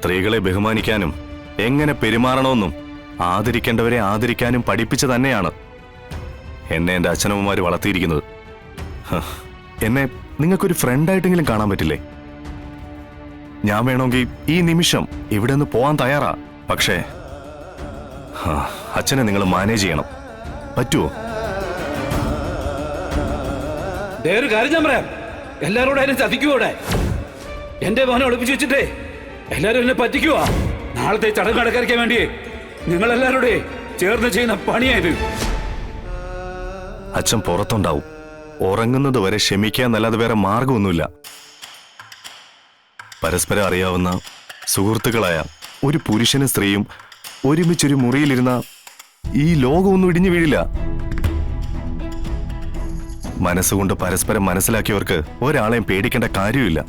സ്ത്രീകളെ ബഹുമാനിക്കാനും എങ്ങനെ പെരുമാറണമെന്നും ആദരിക്കേണ്ടവരെ ആദരിക്കാനും പഠിപ്പിച്ചു തന്നെയാണ് എന്നെ എൻ്റെ അച്ഛനമ്മമാര് വളർത്തിയിരിക്കുന്നത്. എന്നെ നിങ്ങൾക്കൊരു ഫ്രണ്ടായിട്ടെങ്കിലും കാണാൻ പറ്റില്ലേ? ഞാൻ വേണമെങ്കിൽ ഈ നിമിഷം ഇവിടെ നിന്ന് പോവാൻ തയ്യാറാ. പക്ഷേ അച്ഛനെ നിങ്ങൾ മാനേജ് ചെയ്യണം. പറ്റുമോ? ഒരു കാര്യം ഞാൻ പറയാം, എല്ലാവരോടും അതിനെ ചതിക്കുവോടെ. എന്റെ മോനെ ഒളിപ്പിച്ചു വെച്ചിട്ടേ എല്ലാരും എന്നെ പറ്റിക്കുവാ. നാളത്തെ ചടങ്ങ് നടക്കാതിരിക്കാൻ വേണ്ടി നിങ്ങൾ എല്ലാവരോടെ ചേർന്ന് ചെയ്യുന്ന പണിയായത്. അച്ഛൻ പുറത്തുണ്ടാവും. ഉറങ്ങുന്നത് വരെ ക്ഷമിക്കാന്നല്ലാതെ വേറെ മാർഗമൊന്നുമില്ല. പരസ്പരം അറിയാവുന്ന സുഹൃത്തുക്കളായ ഒരു പുരുഷനും സ്ത്രീയും ഒരുമിച്ചൊരു മുറിയിലിരുന്ന ഈ ലോകമൊന്നും ഇടിഞ്ഞു വീഴില്ല. മനസ്സുകൊണ്ട് പരസ്പരം മനസ്സിലാക്കിയവർക്ക് ഒരാളെയും പേടിക്കേണ്ട കാര്യമില്ല.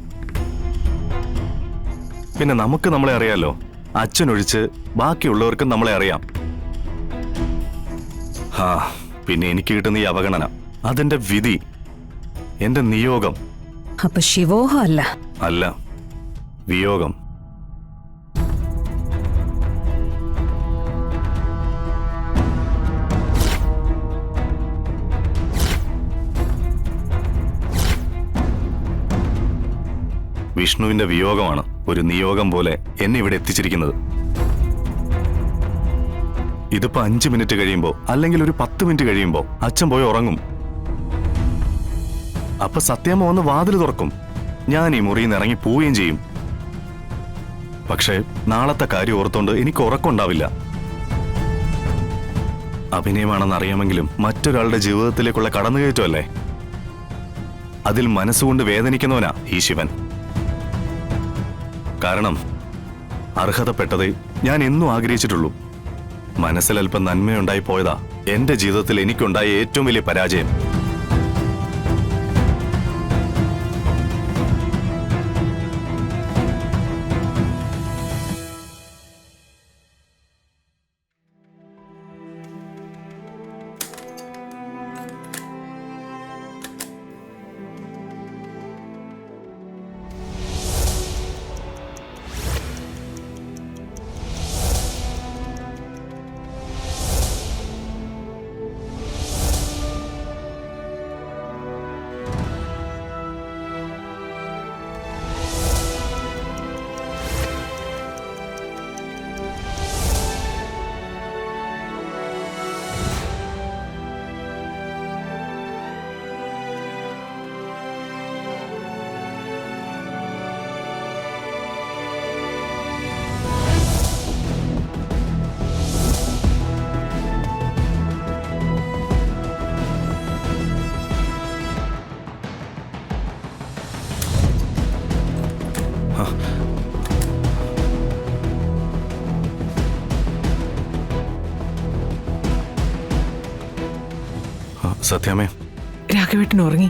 പിന്നെ നമുക്ക് നമ്മളെ അറിയാലോ. അച്ഛനൊഴിച്ച് ബാക്കിയുള്ളവർക്കും നമ്മളെ അറിയാം. പിന്നെ എനിക്ക് കിട്ടുന്ന ഈ അവഗണന അതെന്റെ വിധി, എന്റെ നിയോഗം. അപ്പൊ ശിവോഹം അല്ല? അല്ല, വിയോഗം. വിഷ്ണുവിന്റെ വിയോഗമാണ് ഒരു നിയോഗം പോലെ എന്നെ ഇവിടെ എത്തിച്ചിരിക്കുന്നത്. ഇതിപ്പോ 5 മിനിറ്റ് കഴിയുമ്പോ അല്ലെങ്കിൽ ഒരു 10 മിനിറ്റ് കഴിയുമ്പോ അച്ഛൻ പോയി ഉറങ്ങും. അപ്പൊ സത്യാമ്മ വന്ന് വാതിൽ തുറക്കും. ഞാൻ ഈ മുറിയിൽ നിന്ന് ഇറങ്ങി പോവുകയും ചെയ്യും. പക്ഷേ നാളത്തെ കാര്യം ഓർത്തോണ്ട് എനിക്ക് ഉറക്കമുണ്ടാവില്ല. അഭിനയമാണെന്ന് അറിയാമെങ്കിലും മറ്റൊരാളുടെ ജീവിതത്തിലേക്കുള്ള കടന്നുകയറ്റമല്ലേ. അതിൽ മനസ്സുകൊണ്ട് വേദനിക്കുന്നവനാ ഈ ശിവൻ. കാരണം അർഹതപ്പെട്ടതേ ഞാൻ എന്നും ആഗ്രഹിച്ചിട്ടുള്ളൂ. മനസ്സിലല്പം നന്മയുണ്ടായി പോയതാ എന്റെ ജീവിതത്തിൽ എനിക്കുണ്ടായ ഏറ്റവും വലിയ പരാജയം. സത്യാമ്മേ, രാഘവേട്ടൻ ഉറങ്ങി.